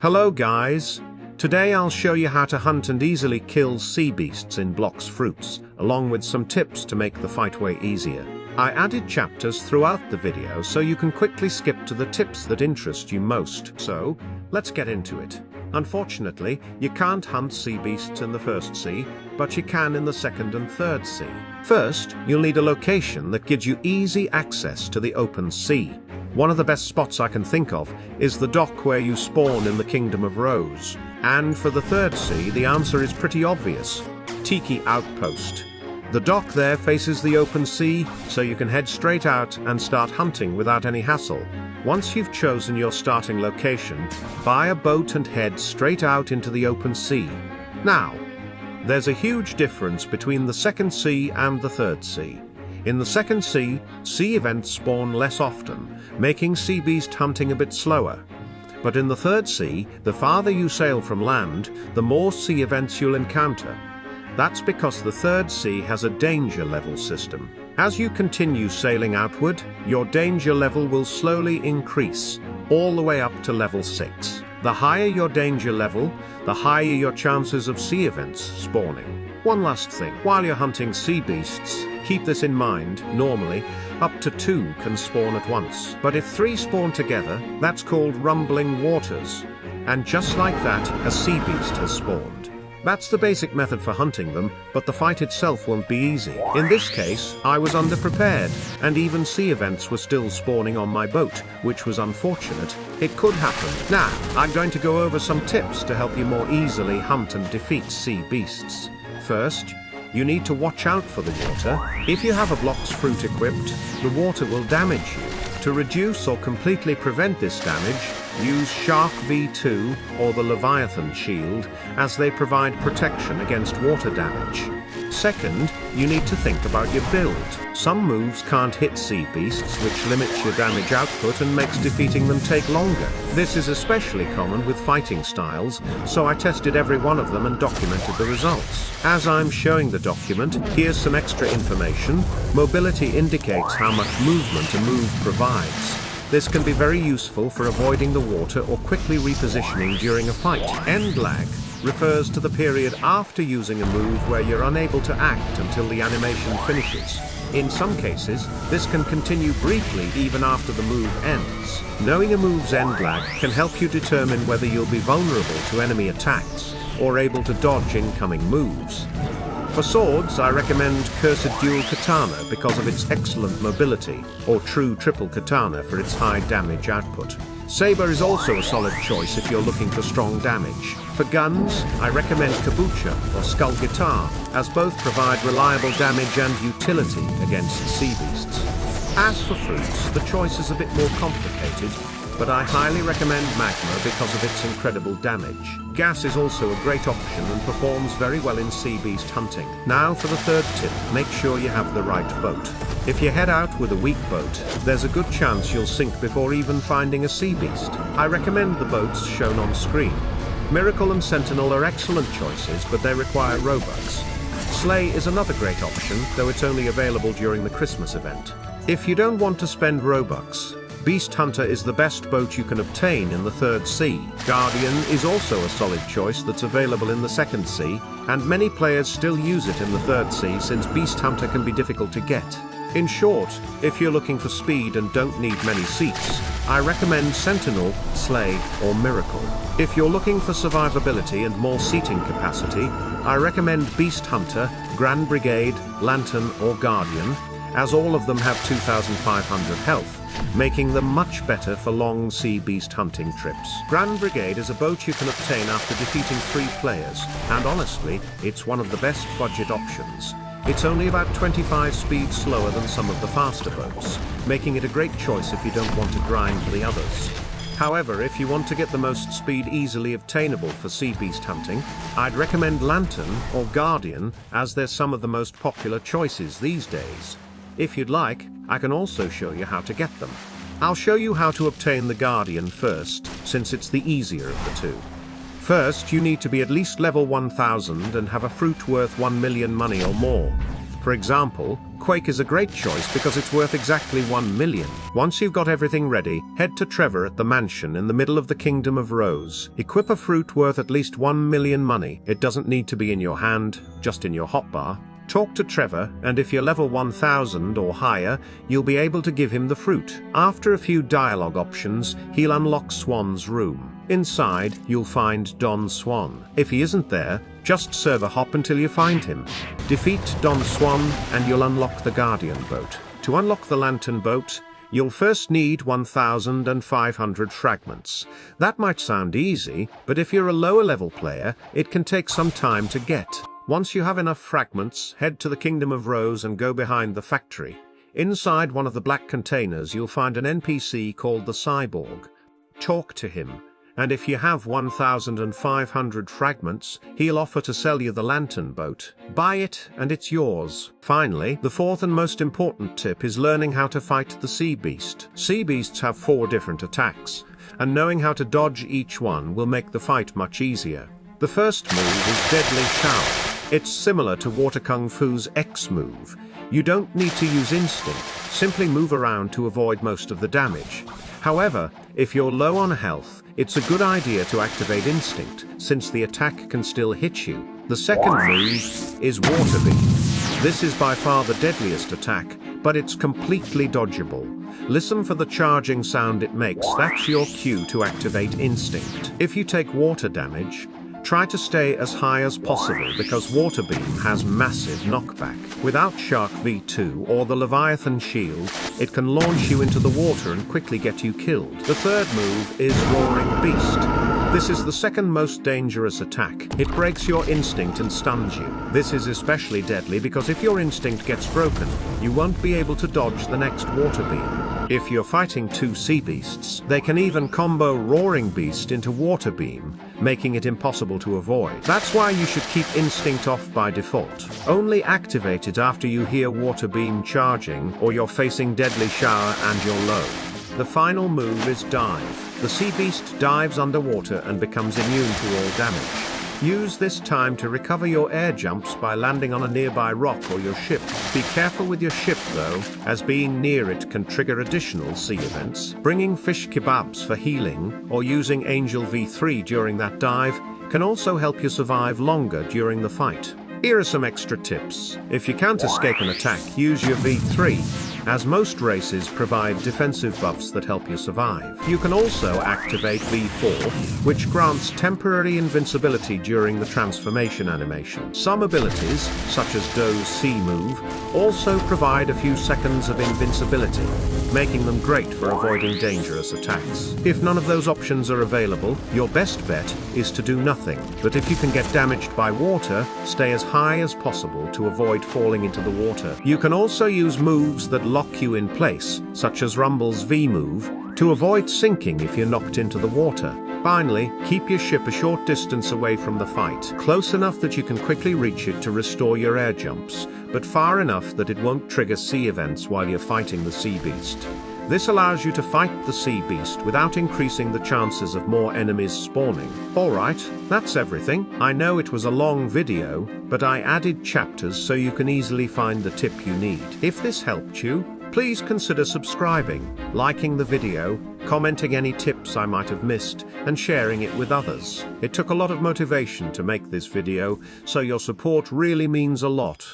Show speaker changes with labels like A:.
A: Hello guys! Today I'll show you how to hunt and easily kill sea beasts in blocks fruits, along with some tips to make the fight way easier. I added chapters throughout the video so you can quickly skip to the tips that interest you most. So, let's get into it. Unfortunately, you can't hunt sea beasts in the first sea, but you can in the second and third sea. First, you'll need a location that gives you easy access to the open sea. One of the best spots I can think of is the dock where you spawn in the Kingdom of Rose. And for the third sea, the answer is pretty obvious: Tiki Outpost. The dock there faces the open sea, so you can head straight out and start hunting without any hassle. Once you've chosen your starting location, buy a boat and head straight out into the open sea. Now, there's a huge difference between the second sea and the third sea. In the second sea, sea events spawn less often, making sea beast hunting a bit slower. But in the third sea, the farther you sail from land, the more sea events you'll encounter. That's because the third sea has a danger level system. As you continue sailing outward, your danger level will slowly increase, all the way up to level 6. The higher your danger level, the higher your chances of sea events spawning. One last thing, while you're hunting sea beasts, keep this in mind: normally, up to 2 can spawn at once. But if 3 spawn together, that's called rumbling waters. And just like that, a sea beast has spawned. That's the basic method for hunting them, but the fight itself won't be easy. In this case, I was underprepared, and even sea events were still spawning on my boat, which was unfortunate. It could happen. Now, I'm going to go over some tips to help you more easily hunt and defeat sea beasts. First, you need to watch out for the water. If you have a block's fruit equipped, the water will damage you. To reduce or completely prevent this damage, use Shark V2 or the Leviathan Shield, as they provide protection against water damage. Second, you need to think about your build. Some moves can't hit sea beasts, which limits your damage output and makes defeating them take longer. This is especially common with fighting styles, so I tested every one of them and documented the results. As I'm showing the document, here's some extra information. Mobility indicates how much movement a move provides. This can be very useful for avoiding the water or quickly repositioning during a fight. End lag refers to the period after using a move where you're unable to act until the animation finishes. In some cases, this can continue briefly even after the move ends. Knowing a move's end lag can help you determine whether you'll be vulnerable to enemy attacks or able to dodge incoming moves. For swords, I recommend Cursed Dual Katana because of its excellent mobility, or True Triple Katana for its high damage output. Saber is also a solid choice if you're looking for strong damage. For guns, I recommend Kabucha or Skull Guitar, as both provide reliable damage and utility against sea beasts. As for fruits, the choice is a bit more complicated, but I highly recommend Magma because of its incredible damage. Gas is also a great option and performs very well in sea beast hunting. Now for the third tip: make sure you have the right boat. If you head out with a weak boat, there's a good chance you'll sink before even finding a sea beast. I recommend the boats shown on screen. Miracle and Sentinel are excellent choices, but they require Robux. Slay is another great option, though it's only available during the Christmas event. If you don't want to spend Robux, Beast Hunter is the best boat you can obtain in the third sea. Guardian is also a solid choice that's available in the second sea, and many players still use it in the third sea since Beast Hunter can be difficult to get. In short, if you're looking for speed and don't need many seats, I recommend Sentinel, Slay, or Miracle. If you're looking for survivability and more seating capacity, I recommend Beast Hunter, Grand Brigade, Lantern, or Guardian, as all of them have 2,500 health, making them much better for long sea beast hunting trips. Grand Brigade is a boat you can obtain after defeating 3 players, and honestly, it's one of the best budget options. It's only about 25 speed slower than some of the faster boats, making it a great choice if you don't want to grind for the others. However, if you want to get the most speed easily obtainable for sea beast hunting, I'd recommend Lantern or Guardian, as they're some of the most popular choices these days. If you'd like, I can also show you how to get them. I'll show you how to obtain the Guardian first, since it's the easier of the two. First, you need to be at least level 1000 and have a fruit worth 1 million money or more. For example, Quake is a great choice because it's worth exactly 1 million. Once you've got everything ready, head to Trevor at the mansion in the middle of the Kingdom of Rose. Equip a fruit worth at least 1 million money. It doesn't need to be in your hand, just in your hotbar. Talk to Trevor, and if you're level 1000 or higher, you'll be able to give him the fruit. After a few dialogue options, he'll unlock Swan's room. Inside, you'll find Don Swan. If he isn't there, just server hop until you find him. Defeat Don Swan, and you'll unlock the Guardian boat. To unlock the Lantern boat, you'll first need 1,500 fragments. That might sound easy, but if you're a lower level player, it can take some time to get. Once you have enough fragments, head to the Kingdom of Rose and go behind the factory. Inside one of the black containers you'll find an NPC called the Cyborg. Talk to him, and if you have 1,500 fragments, he'll offer to sell you the Lantern boat. Buy it, and it's yours. Finally, the fourth and most important tip is learning how to fight the sea beast. Sea beasts have 4 different attacks, and knowing how to dodge each one will make the fight much easier. The first move is Deadly Shower. It's similar to Water Kung Fu's X move. You don't need to use instinct, simply move around to avoid most of the damage. However, if you're low on health, it's a good idea to activate instinct, since the attack can still hit you. The second move is Water Beam. This is by far the deadliest attack, but it's completely dodgeable. Listen for the charging sound it makes. That's your cue to activate instinct. If you take water damage, try to stay as high as possible because Water Beam has massive knockback. Without Shark V2 or the Leviathan Shield, it can launch you into the water and quickly get you killed. The third move is Roaring Beast. This is the second most dangerous attack. It breaks your instinct and stuns you. This is especially deadly because if your instinct gets broken, you won't be able to dodge the next water beam. If you're fighting 2 sea beasts, they can even combo Roaring Beast into Water Beam, making it impossible to avoid. That's why you should keep instinct off by default. Only activate it after you hear Water Beam charging or you're facing Deadly Shower and you're low. The final move is Dive. The sea beast dives underwater and becomes immune to all damage. Use this time to recover your air jumps by landing on a nearby rock or your ship. Be careful with your ship though, as being near it can trigger additional sea events. Bringing fish kebabs for healing, or using Angel V3 during that dive, can also help you survive longer during the fight. Here are some extra tips. If you can't escape an attack, use your V3, as most races provide defensive buffs that help you survive. You can also activate V4, which grants temporary invincibility during the transformation animation. Some abilities, such as Doe's C move, also provide a few seconds of invincibility, making them great for avoiding dangerous attacks. If none of those options are available, your best bet is to do nothing. But if you can get damaged by water, stay as high as possible to avoid falling into the water. You can also use moves that lock you in place, such as Rumble's V move, to avoid sinking if you're knocked into the water. Finally, keep your ship a short distance away from the fight, close enough that you can quickly reach it to restore your air jumps, but far enough that it won't trigger sea events while you're fighting the sea beast. This allows you to fight the sea beast without increasing the chances of more enemies spawning. Alright, that's everything. I know it was a long video, but I added chapters so you can easily find the tip you need. If this helped you, please consider subscribing, liking the video, commenting any tips I might have missed, and sharing it with others. It took a lot of motivation to make this video, so your support really means a lot.